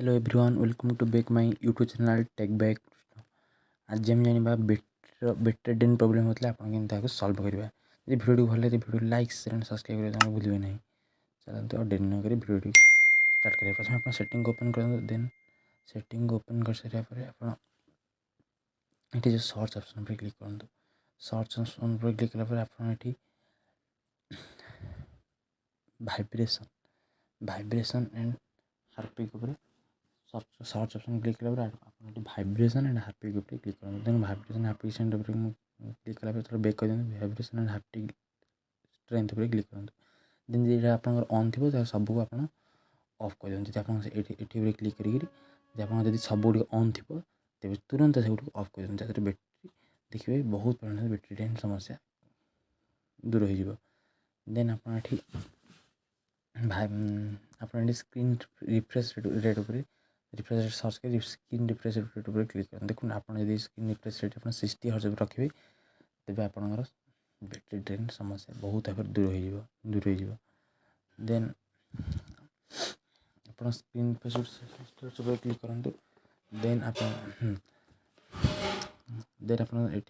Hello everyone, welcome to back my YouTube channel tech back. आज हम जाना battery drain problem होता है आपन केमता सॉल्व करवा। यदि वीडियो भल लगे video like share and subscribe करना भूलिए नहीं। चलते और डेरी न करी वीडियो स्टार्ट करें। प्रथम आप सेटिंग ओपन कर देन सेटिंग ओपन कर सारा आप जो सर्च ऑप्शन पर क्लिक करूँ। सर्च ऑप्शन पर क्लिक कला आप vibration and Harpic search option click कला आप भाइब्रेशन एंड हार्पिक उपर क्लिक करूँ। देन भाइब्रेशन हार्पिक सेंट उपर क्लिक कला थोड़ा बैक कर दिखाँ। भाइब्रेशन एंड हार्पिक स्ट्रेंथ उपर क्लिक करूँ। देन जो आप ऑन थी सबको आप ऑफ कर दिखाँ। ये क्लिक कर सब ऑन थी तेज तुरंत से ऑफ कर दिखाँ। जहाँ बैटेरी देखिए बहुत परिमाण बैटेरी ड्रेन समस्या दूर हो। देन आप स्क्रीन रिफ्रेश रेट उपर रिफ्रेश सर्च कर स्क्रीन रिफ्रेश रेट उपर क्लिक करें। देखो आप स्क्रीन रिफ्रेश रेट आप 60 हर्ट्ज रखिए तेज आपंकर बैटेरी ड्रेन समस्या बहुत भाव दूर हो। देन आप स्क्रीन रिफ्रेश उपर क्लिक करूँ। देन आप पुणी थे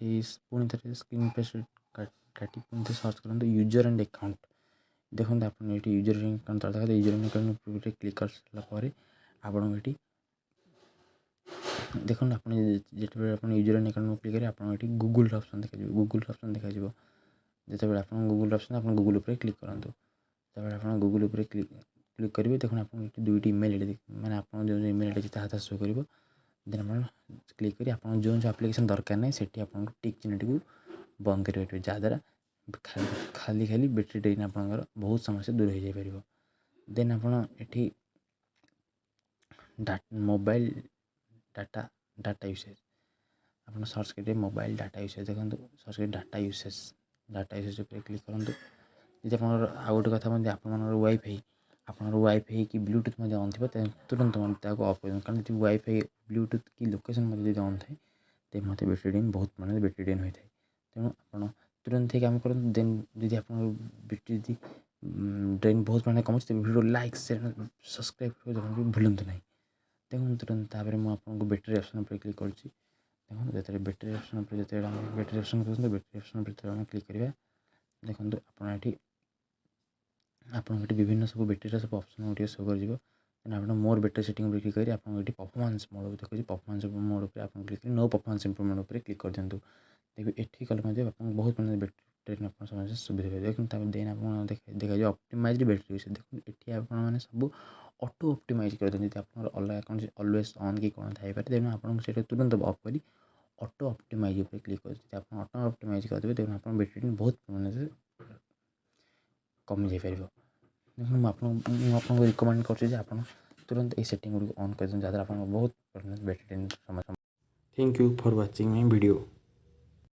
स्क्रीन रिफ्रेश काटी पुणी थे सर्च करूँ यूजर एंड अकाउंट। देखो आप यूजर अकाउंट देखा यूजर एंड अकाउंट क्लिक कर सारापर आपको ये देखो आप यूजर एंड अकाउंट क्लिक करें आप गूगल ऑप्शन देखा गूगल ऑप्शन देखा जो आप गूगल ऑप्शन आप गूगल उपर क्लिक करूँ। तब आप गूगल उपर क्लिक करेंगे। देखो आप दुईट इमेल आईडी मैंने आप जो इमेल आईडी अच्छी शो कर। देन आप क्लिक करें आप जो आप्लिकेसन दरकार नहीं से टिक चिन्हटी को बंद करेंगे जहाँद्वारा खाली खाली बैटेरी ड्रेन आपंकर बहुत समस्या दूर हो जापर। देन आप मोबाइल डाटा यूसेज आप सर्च करेंगे मोबाइल डाटा यूसेज देखो सर्च कर डाटा यूसेज उपर क्लिक करूँ। जी आप आउ गोटे कथा आप वाईफाई कि ब्लूटूथ ऑन थी तुरंत मत ऑफ कर कारण जो वाईफाई ब्लूटूथ कि लोकेशन मत ऑन थाए तो मत बैटेरी ड्रेन बहुत परिमाण बैटेरी ड्रेन होता है। तेणु आप तुरंत ही कम करूँ। देन जी आप बैटेरी ड्रेन बहुत परिमाण कम वीडियो लाइक शेयर सब्सक्राइब करना भूलु ना। देखो तुरंत आपको बैटेरी ऑप्शन पर क्लिक कर देखो जो बैटेरी ऑप्शन पर जो बैटेरी ऑप्शन कर बैटेरी ऑप्शन पर क्लिक करवा। देखो आपको विभिन्न सब बैटेरी सब ऑप्शन गोटे शो कर आप मोर बैटेरी सेटिंग क्लिक करेंगे। आपको ये परफॉर्मेंस मोड देखिए परफॉर्मेंस मोड पर आप क्लिक करें नो परफॉर्मेंस इंप्रूवमेंट उपर क्लिक कर दिखाँ। देखिए ये कले आप बहुत परिमाण बैटेरी ड्रेन आप समस्या सुविधा देखो। देन आप देखा ऑप्टिमाइज्ड बैटेरी यूसेज देखो ये आपने सब ऑटो ऑप्टिमाइज कर देते आप अलग कौन ऑलवेज ऑन कि कौन थाई तेणु आपको तुरंत ऑफ कर ऑटो ऑप्टिमाइज उपर क्लिक कर आप ऑटो ऑप्टिमाइज करेंगे। तेणु आप बैटेरी बहुत परिमाण कमी जापर। आपको रिकमेंड कर तुरंत ये सेटिंग गुड़ ऑन कर जहाँ आप बहुत बैटेरी समस्या। Thank you for watching my video.